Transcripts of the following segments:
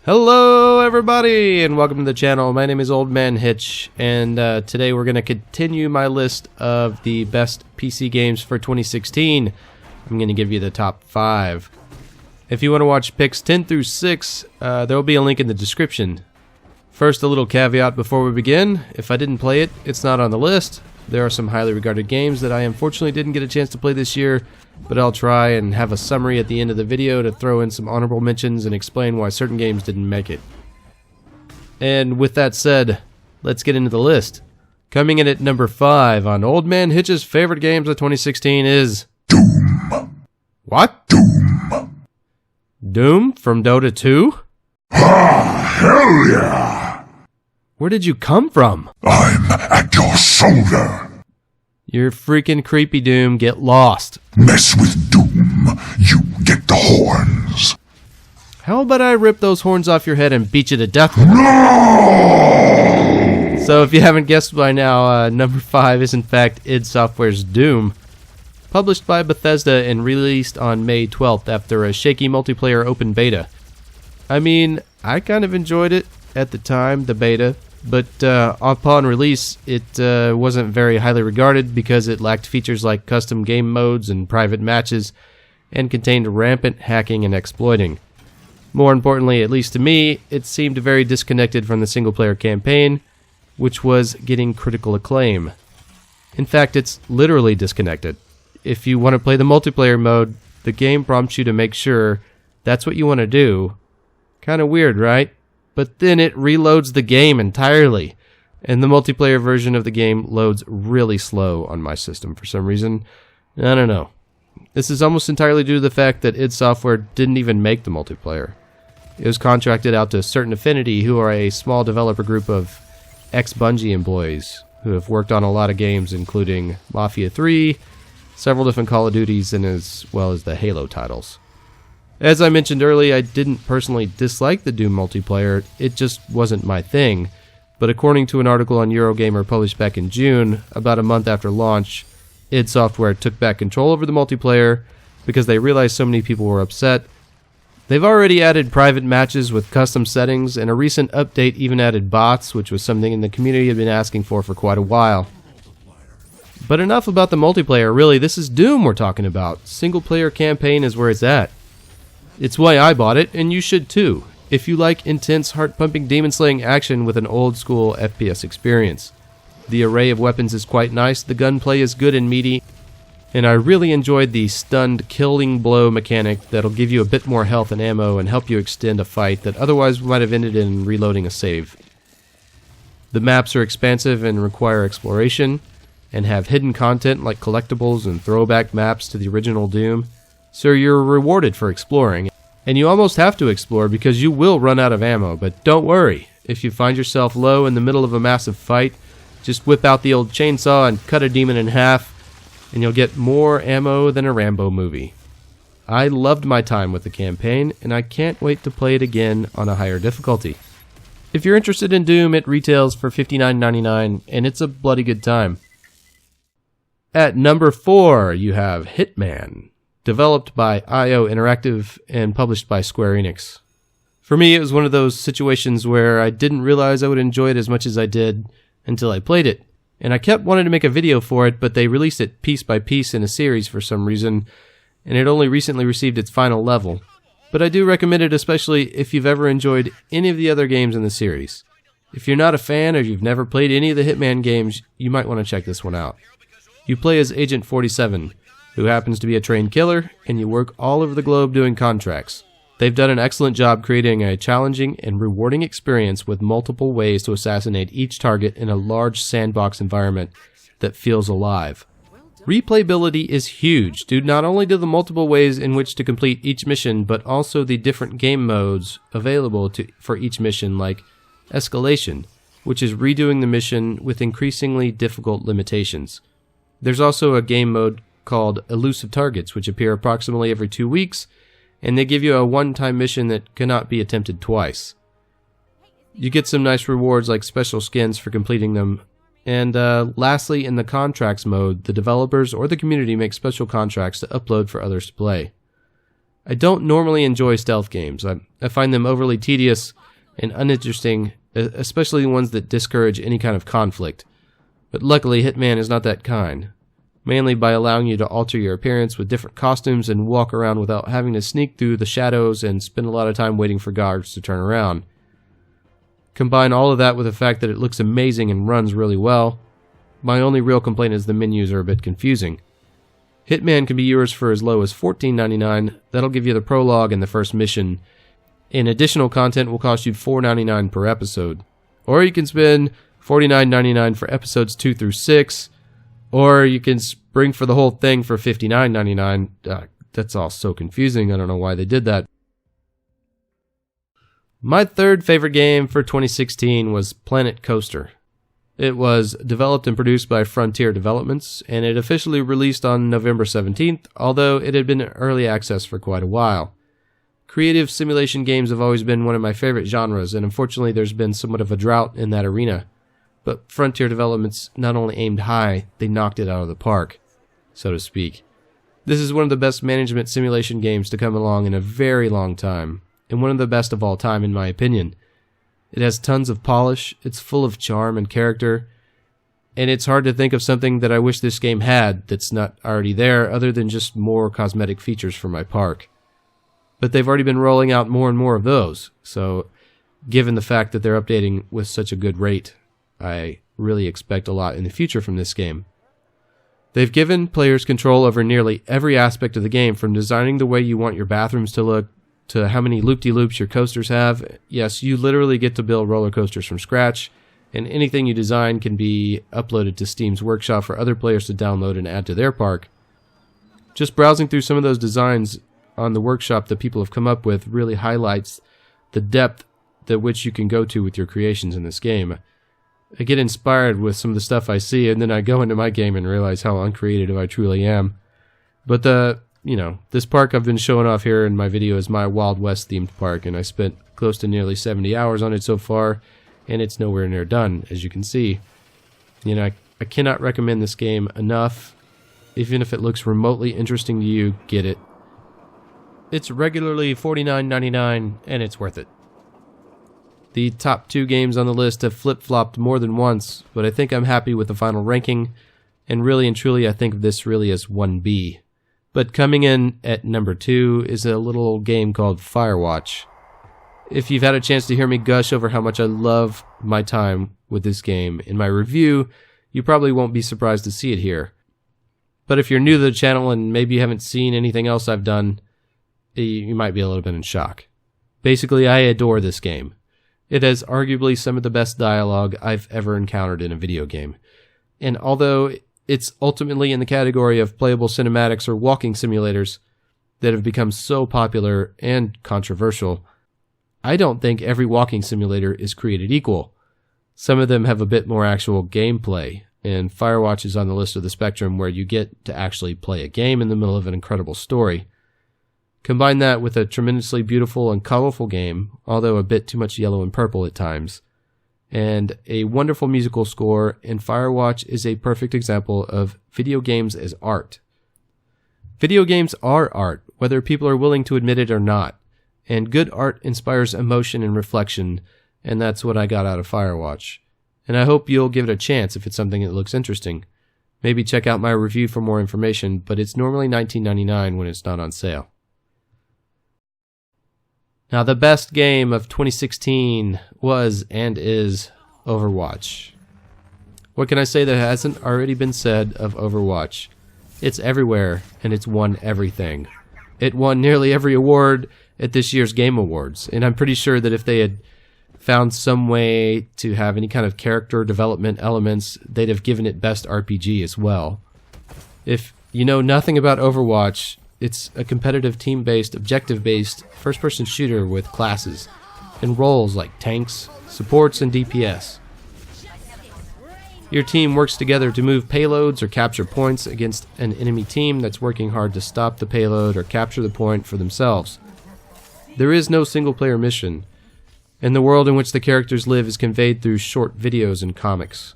Hello everybody and welcome to the channel. My name is Old Man Hitch, and today we're going to continue my list of the best PC games for 2016. I'm going to give you the top 5. If you want to watch picks 10 through 6, there will be a link in the description. First, a little caveat before we begin. If I didn't play it, it's not on the list. There are some highly regarded games that I unfortunately didn't get a chance to play this year, but I'll try and have a summary at the end of the video to throw in some honorable mentions and explain why certain games didn't make it. And with that said, let's get into the list. Coming in at number 5 on Old Man Hitch's favorite games of 2016 is Doom. What? Doom. Doom from Dota 2? Ah, hell yeah! Where did you come from? I'm at your shoulder. You're freaking creepy, Doom. Get lost. Mess with Doom, you get the horns. How about I rip those horns off your head and beat you to death with them? No! So if you haven't guessed by now, number 5 is in fact id Software's Doom. Published by Bethesda and released on May 12th after a shaky multiplayer open beta. I mean, I kind of enjoyed it at the time, the beta, but upon release it wasn't very highly regarded because it lacked features like custom game modes and private matches, and contained rampant hacking and exploiting. More importantly, at least to me, it seemed very disconnected from the single-player campaign, which was getting critical acclaim. In fact, it's literally disconnected. If you want to play the multiplayer mode, the game prompts you to make sure that's what you want to do. Kinda weird, right? But then it reloads the game entirely, and the multiplayer version of the game loads really slow on my system for some reason. I don't know. This is almost entirely due to the fact that id Software didn't even make the multiplayer. It was contracted out to Certain Affinity, who are a small developer group of ex-Bungie employees who have worked on a lot of games including Mafia 3, several different Call of Duties, and as well as the Halo titles. As I mentioned earlier, I didn't personally dislike the Doom multiplayer, it just wasn't my thing, but according to an article on Eurogamer published back in June, about a month after launch, id Software took back control over the multiplayer because they realized so many people were upset. They've already added private matches with custom settings, and a recent update even added bots, which was something in the community had been asking for quite a while. But enough about the multiplayer, really, this is Doom we're talking about. Single-player campaign is where it's at. It's why I bought it, and you should too, if you like intense, heart-pumping demon-slaying action with an old-school FPS experience. The array of weapons is quite nice, the gunplay is good and meaty, and I really enjoyed the stunned killing blow mechanic that'll give you a bit more health and ammo and help you extend a fight that otherwise might have ended in reloading a save. The maps are expansive and require exploration, and have hidden content like collectibles and throwback maps to the original Doom, so you're rewarded for exploring. And you almost have to explore because you will run out of ammo, but don't worry. If you find yourself low in the middle of a massive fight, just whip out the old chainsaw and cut a demon in half, and you'll get more ammo than a Rambo movie. I loved my time with the campaign, and I can't wait to play it again on a higher difficulty. If you're interested in Doom, it retails for $59.99, and it's a bloody good time. At number 4, you have Hitman, developed by IO Interactive and published by Square Enix. For me, it was one of those situations where I didn't realize I would enjoy it as much as I did until I played it, and I kept wanting to make a video for it, but they released it piece by piece in a series for some reason, and it only recently received its final level. But I do recommend it, especially if you've ever enjoyed any of the other games in the series. If you're not a fan or you've never played any of the Hitman games, you might want to check this one out. You play as Agent 47, who happens to be a trained killer, and you work all over the globe doing contracts. They've done an excellent job creating a challenging and rewarding experience with multiple ways to assassinate each target in a large sandbox environment that feels alive. Replayability is huge due not only to the multiple ways in which to complete each mission, but also the different game modes available for each mission, like Escalation, which is redoing the mission with increasingly difficult limitations. There's also a game mode called Elusive Targets, which appear approximately every 2 weeks, and they give you a one-time mission that cannot be attempted twice. You get some nice rewards like special skins for completing them, And lastly, in the contracts mode, the developers or the community make special contracts to upload for others to play. I don't normally enjoy stealth games. I find them overly tedious and uninteresting, especially the ones that discourage any kind of conflict. But luckily, Hitman is not that kind, mainly by allowing you to alter your appearance with different costumes and walk around without having to sneak through the shadows and spend a lot of time waiting for guards to turn around. Combine all of that with the fact that it looks amazing and runs really well. My only real complaint is the menus are a bit confusing. Hitman can be yours for as low as $14.99. That'll give you the prologue and the first mission, and additional content will cost you $4.99 per episode. Or you can spend $49.99 for episodes 2 through 6, or you can spring for the whole thing for $59.99. That's all so confusing, I don't know why they did that. My third favorite game for 2016 was Planet Coaster. It was developed and produced by Frontier Developments, and it officially released on November 17th, although it had been in early access for quite a while. Creative simulation games have always been one of my favorite genres, and unfortunately there's been somewhat of a drought in that arena. But Frontier Developments not only aimed high, they knocked it out of the park, so to speak. This is one of the best management simulation games to come along in a very long time, and one of the best of all time in my opinion. It has tons of polish, it's full of charm and character, and it's hard to think of something that I wish this game had that's not already there other than just more cosmetic features for my park. But they've already been rolling out more and more of those, so given the fact that they're updating with such a good rate, I really expect a lot in the future from this game. They've given players control over nearly every aspect of the game, from designing the way you want your bathrooms to look, to how many loop-de-loops your coasters have. Yes, you literally get to build roller coasters from scratch, and anything you design can be uploaded to Steam's workshop for other players to download and add to their park. Just browsing through some of those designs on the workshop that people have come up with really highlights the depth at which you can go to with your creations in this game. I get inspired with some of the stuff I see, and then I go into my game and realize how uncreative I truly am. But this park I've been showing off here in my video is my Wild West themed park, and I spent close to nearly 70 hours on it so far, and it's nowhere near done, as you can see. I cannot recommend this game enough. Even if it looks remotely interesting to you, get it. It's regularly $49.99, and it's worth it. The top 2 games on the list have flip-flopped more than once, but I think I'm happy with the final ranking, and really and truly I think of this really as 1B. But coming in at number 2 is a little game called Firewatch. If you've had a chance to hear me gush over how much I love my time with this game in my review, you probably won't be surprised to see it here. But if you're new to the channel and maybe you haven't seen anything else I've done, you might be a little bit in shock. Basically, I adore this game. It has arguably some of the best dialogue I've ever encountered in a video game. And although it's ultimately in the category of playable cinematics or walking simulators that have become so popular and controversial, I don't think every walking simulator is created equal. Some of them have a bit more actual gameplay, and Firewatch is on the list of the spectrum where you get to actually play a game in the middle of an incredible story. Combine that with a tremendously beautiful and colorful game, although a bit too much yellow and purple at times, and a wonderful musical score, and Firewatch is a perfect example of video games as art. Video games are art, whether people are willing to admit it or not, and good art inspires emotion and reflection, and that's what I got out of Firewatch. And I hope you'll give it a chance if it's something that looks interesting. Maybe check out my review for more information, but it's normally $19.99 when it's not on sale. Now, the best game of 2016 was and is Overwatch. What can I say that hasn't already been said of Overwatch? It's everywhere, and it's won everything. It won nearly every award at this year's Game Awards, and I'm pretty sure that if they had found some way to have any kind of character development elements, they'd have given it Best RPG as well. If you know nothing about Overwatch, it's a competitive team-based, objective-based, first-person shooter with classes and roles like tanks, supports, and DPS. Your team works together to move payloads or capture points against an enemy team that's working hard to stop the payload or capture the point for themselves. There is no single-player mission, and the world in which the characters live is conveyed through short videos and comics.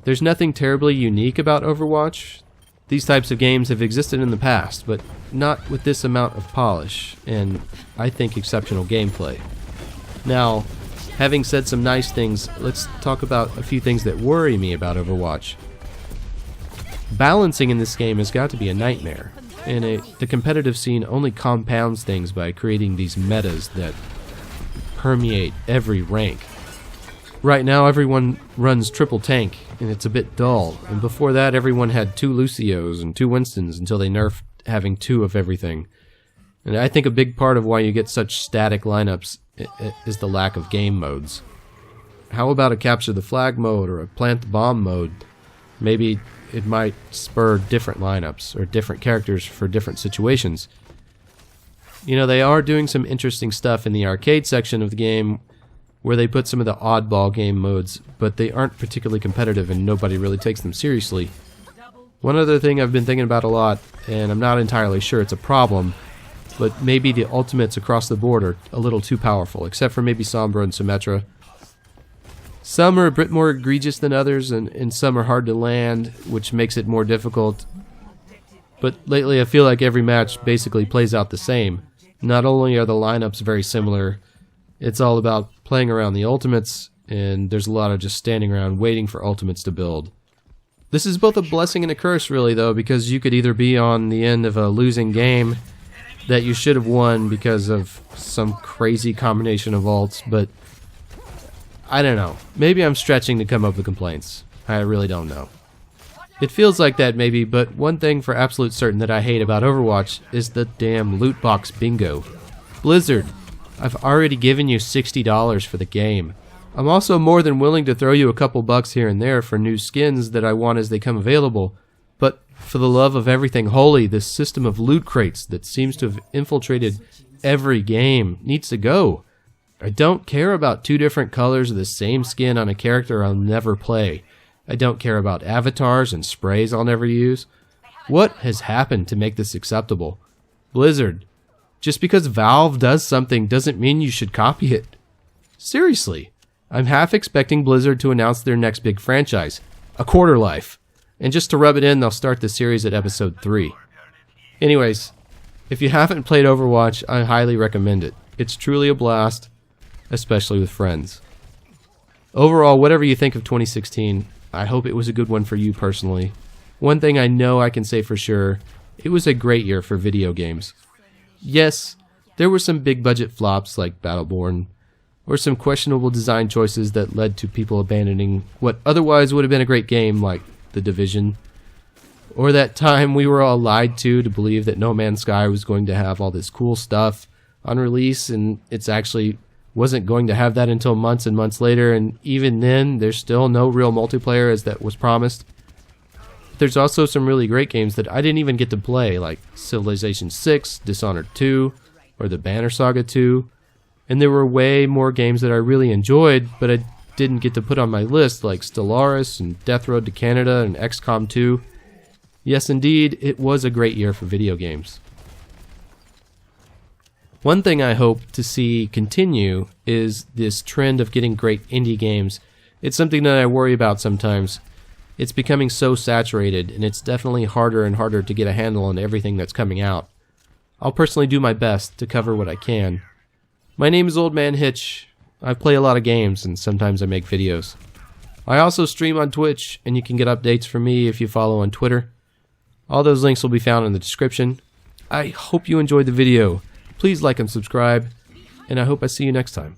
There's nothing terribly unique about Overwatch. These types of games have existed in the past, but not with this amount of polish, and I think exceptional gameplay. Now, having said some nice things, let's talk about a few things that worry me about Overwatch. Balancing in this game has got to be a nightmare, and the competitive scene only compounds things by creating these metas that permeate every rank. Right now everyone runs triple tank, and it's a bit dull, and before that everyone had 2 Lucios and 2 Winstons until they nerfed having 2 of everything. And I think a big part of why you get such static lineups is the lack of game modes. How about a capture the flag mode or a plant the bomb mode? Maybe it might spur different lineups or different characters for different situations. You know, they are doing some interesting stuff in the arcade section of the game where they put some of the oddball game modes, but they aren't particularly competitive and nobody really takes them seriously. One other thing I've been thinking about a lot, and I'm not entirely sure it's a problem, but maybe the ultimates across the board are a little too powerful, except for maybe Sombra and Symmetra. Some are a bit more egregious than others, and some are hard to land, which makes it more difficult. But lately I feel like every match basically plays out the same. Not only are the lineups very similar, it's all about playing around the ultimates, and there's a lot of just standing around waiting for ultimates to build. This is both a blessing and a curse, really, though, because you could either be on the end of a losing game that you should have won because of some crazy combination of ults, but I don't know. Maybe I'm stretching to come up with complaints. I really don't know. It feels like that maybe, but one thing for absolute certain that I hate about Overwatch is the damn loot box bingo. Blizzard, I've already given you $60 for the game. I'm also more than willing to throw you a couple bucks here and there for new skins that I want as they come available, but for the love of everything holy, this system of loot crates that seems to have infiltrated every game needs to go. I don't care about 2 different colors of the same skin on a character I'll never play. I don't care about avatars and sprays I'll never use. What has happened to make this acceptable? Blizzard, just because Valve does something doesn't mean you should copy it. Seriously, I'm half expecting Blizzard to announce their next big franchise, A Quarter Life. And just to rub it in, they'll start the series at episode 3. Anyways, if you haven't played Overwatch, I highly recommend it. It's truly a blast, especially with friends. Overall, whatever you think of 2016, I hope it was a good one for you personally. One thing I know I can say for sure, it was a great year for video games. Yes, there were some big budget flops like Battleborn, or some questionable design choices that led to people abandoning what otherwise would have been a great game like The Division, or that time we were all lied to believe that No Man's Sky was going to have all this cool stuff on release, and it's actually wasn't going to have that until months and months later, and even then there's still no real multiplayer as that was promised. There's also some really great games that I didn't even get to play, like Civilization 6, Dishonored 2, or the Banner Saga 2, and there were way more games that I really enjoyed but I didn't get to put on my list, like Stellaris and Death Road to Canada and XCOM 2. Yes, indeed, it was a great year for video games. One thing I hope to see continue is this trend of getting great indie games. It's something that I worry about sometimes. It's becoming so saturated, and it's definitely harder and harder to get a handle on everything that's coming out. I'll personally do my best to cover what I can. My name is Old Man Hitch. I play a lot of games, and sometimes I make videos. I also stream on Twitch, and you can get updates from me if you follow on Twitter. All those links will be found in the description. I hope you enjoyed the video. Please like and subscribe, and I hope I see you next time.